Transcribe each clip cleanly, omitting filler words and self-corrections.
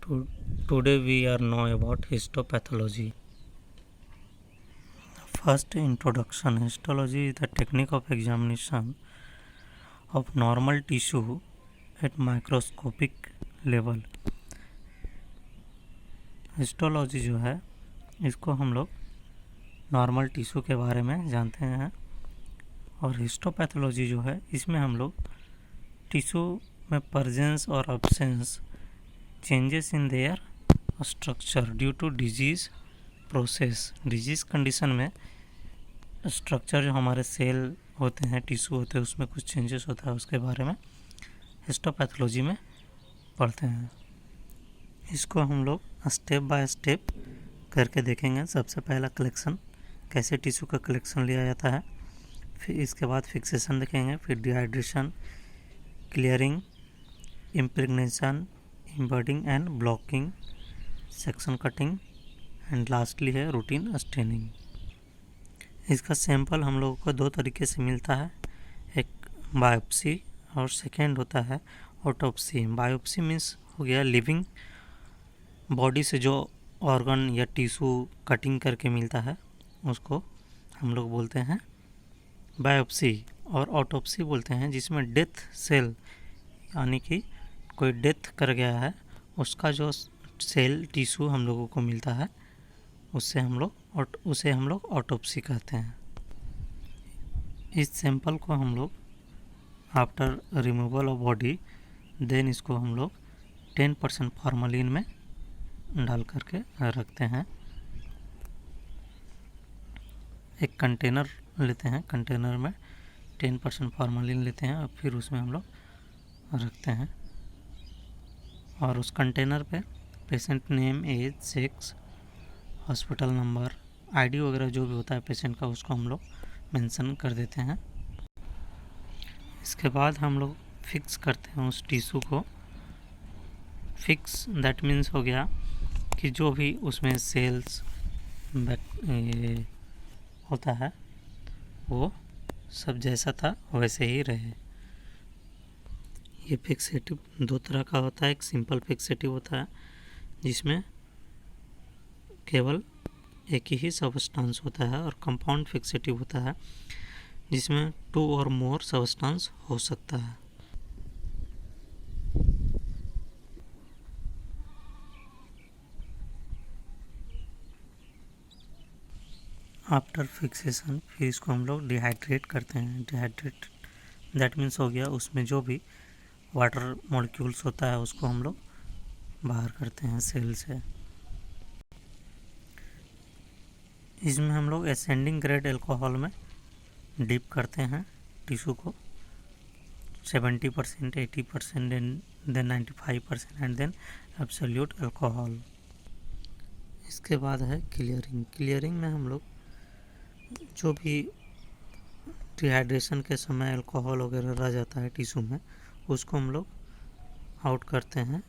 To- Today we are know about histopathology. First introduction. Histology is the technique of examination of normal tissue at microscopic level. Histology जो है इसको हम लोग normal tissue के बारे में जानते हैं, और हिस्टोपैथोलॉजी जो है इसमें हम लोग टिश्यू में प्रेजेंस और absence changes in their structure due to disease process, disease condition में स्ट्रक्चर जो हमारे सेल होते हैं, टिश्यू होते हैं, उसमें कुछ चेंजेस होता है, उसके बारे में हिस्टोपैथोलॉजी में पढ़ते हैं। इसको हम लोग स्टेप बाय स्टेप करके देखेंगे। सबसे पहला कलेक्शन, कैसे टिश्यू का कलेक्शन लिया जाता है, फिर इसके बाद फिक्सेशन देखेंगे, फिर dehydration, clearing, impregnation, embedding and blocking, section cutting and lastly है रूटीन स्टेनिंग। इसका सैंपल हम लोगों को दो तरीके से मिलता है, एक बायोप्सी और सेकेंड होता है ऑटोप्सी। बायोप्सी मीन्स हो गया लिविंग बॉडी से जो ऑर्गन या टिश्यू कटिंग करके मिलता है उसको हम लोग बोलते हैं बायोप्सी, और ऑटोप्सी बोलते हैं जिसमें डेथ सेल यानी कि कोई डेथ कर गया है उसका जो सेल टिश्यू हम लोगों को मिलता है उसे हम लोग ऑटोप्सी कहते हैं। इस सैंपल को हम लोग after removal of body then इसको हम लोग 10% फॉर्मलिन में डाल करके रखते हैं। एक कंटेनर लेते हैं, कंटेनर में 10% फॉर्मलिन लेते हैं और फिर उसमें हम लोग रखते हैं, और उस कंटेनर पे patient name, age, sex, hospital number, ID वगैरह जो भी होता है पेशेंट का उसको हम लोग मेंशन कर देते हैं। इसके बाद हम लोग फिक्स करते हैं उस टिश्यू को। फिक्स दैट मीन्स हो गया कि जो भी उसमें सेल्स होता है वो सब जैसा था वैसे ही रहे। ये फिक्सेटिव दो तरह का होता है, एक सिंपल फिक्सेटिव होता है जिसमें केवल एक ही सबस्टेंस होता है, और कंपाउंड फिक्सेटिव होता है जिसमें 2 और मोर सबस्टेंस हो सकता है। आफ्टर फिक्सेशन फिर इसको हम लोग डिहाइड्रेट करते हैं। डिहाइड्रेट दैट मीन्स हो गया उसमें जो भी वाटर मॉलिक्यूल्स होता है उसको हम लोग बाहर करते हैं सेल से। इसमें हम लोग असेंडिंग ग्रेड अल्कोहल में डिप करते हैं टिश्यू को 70%, 80% then 95% and then absolute alcohol. इसके बाद है क्लियरिंग। क्लियरिंग में हम लोग जो भी डिहाइड्रेशन के समय अल्कोहल वगैरह रह जाता है टिश्यू में उसको हम लोग आउट करते हैं,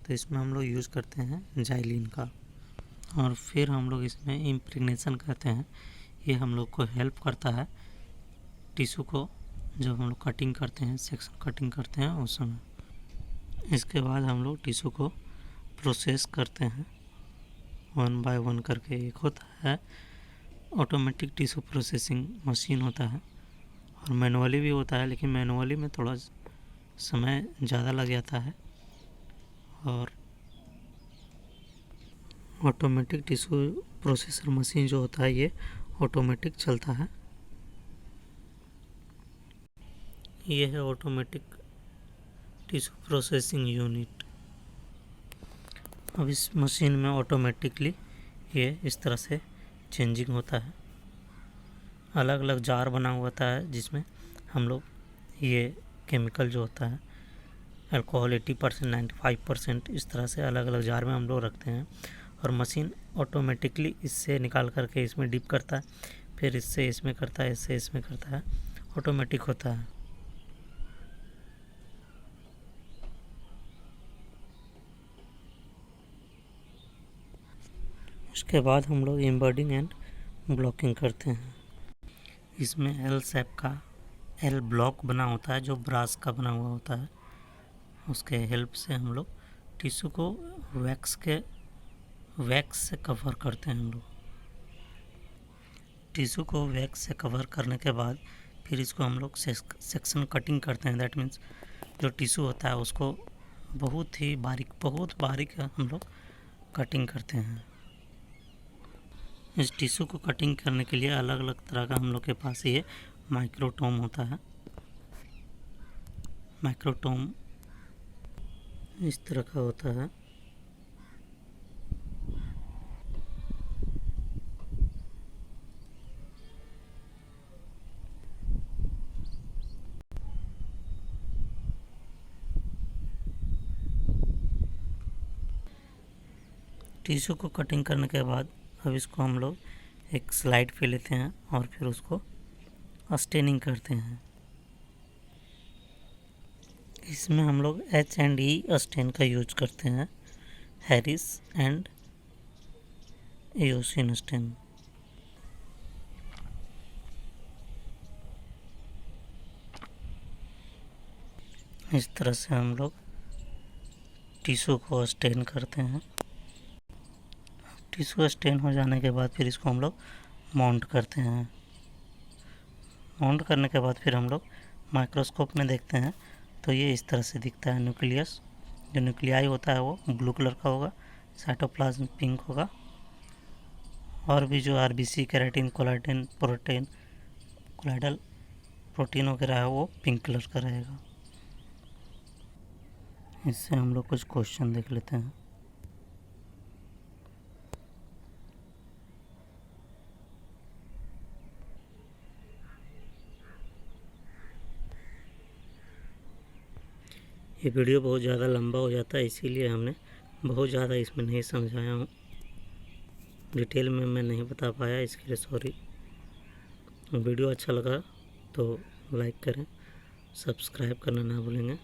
तो इसमें हम लोग यूज़ करते हैं जाइलिन का। और फिर हम लोग इसमें इम्प्रेग्नेशन करते हैं। ये हम लोग को हेल्प करता है टिश्यू को जब हम लोग कटिंग करते हैं, सेक्शन कटिंग करते हैं उस समय। इसके बाद हम लोग टिश्यू को प्रोसेस करते हैं 1 बाय 1 करके। एक होता है ऑटोमेटिक टिश्यू प्रोसेसिंग मशीन होता है, और मैनुअली भी होता है, लेकिन मैनुअली में थोड़ा समय ज़्यादा लग जाता है, और ऑटोमेटिक टिश्यू प्रोसेसर मशीन जो होता है ये ऑटोमेटिक चलता है। ये है ऑटोमेटिक टिश्यू प्रोसेसिंग यूनिट। अब इस मशीन में ऑटोमेटिकली ये इस तरह से चेंजिंग होता है। अलग अलग जार बना हुआ होता है जिसमें हम लोग ये केमिकल जो होता है अल्कोहल 80%, 95%, इस तरह से अलग अलग जार में हम लोग रखते हैं, और मशीन ऑटोमेटिकली इससे निकाल करके इसमें डिप करता है, फिर इससे इसमें करता है, इससे इसमें करता है, ऑटोमेटिक होता है। उसके बाद हम लोग इम्बर्डिंग एंड ब्लॉकिंग करते हैं। इसमें एल शेप का एल ब्लॉक बना होता है जो ब्रास का बना हुआ होता है, उसके हेल्प से हम लोग टिश्यू को वैक्स से कवर करते हैं हम लोग। टिश्यू को वैक्स से कवर करने के बाद फिर इसको हम लोग सेक्शन कटिंग करते हैं। दैट मीन्स जो टिश्यू होता है उसको बहुत बारीक हम लोग कटिंग करते हैं। इस टिश्यू को कटिंग करने के लिए अलग अलग तरह का हम लोग के पास ये माइक्रोटोम होता है। माइक्रोटोम इस तरह का होता है। टिश्यू को कटिंग करने के बाद अब इसको हम लोग एक स्लाइड पे लेते हैं और फिर उसको स्टेनिंग करते हैं। इसमें हम लोग H&E स्टेन का यूज करते हैं, हैरिस एंड एओसिन स्टेन। इस तरह से हम लोग टिश्यू को स्टेन करते हैं। टिश्यू स्टेन हो जाने के बाद फिर इसको हम लोग माउंट करते हैं। माउंट करने के बाद फिर हम लोग माइक्रोस्कोप में देखते हैं तो ये इस तरह से दिखता है। न्यूक्लियस, जो न्यूक्लियाई होता है वो ब्लू कलर का होगा, साइटोप्लाज्म पिंक होगा, और भी जो RBC, keratin, collagen, protein, colloidal protein वगैरह है वो पिंक कलर का रहेगा। इससे हम लोग कुछ क्वेश्चन देख लेते हैं। ये वीडियो बहुत ज़्यादा लंबा हो जाता है, इसीलिए हमने बहुत ज़्यादा इसमें नहीं समझाया हूँ, डिटेल में मैं नहीं बता पाया, इसके लिए सॉरी। वीडियो अच्छा लगा तो लाइक करें, सब्सक्राइब करना ना भूलेंगे।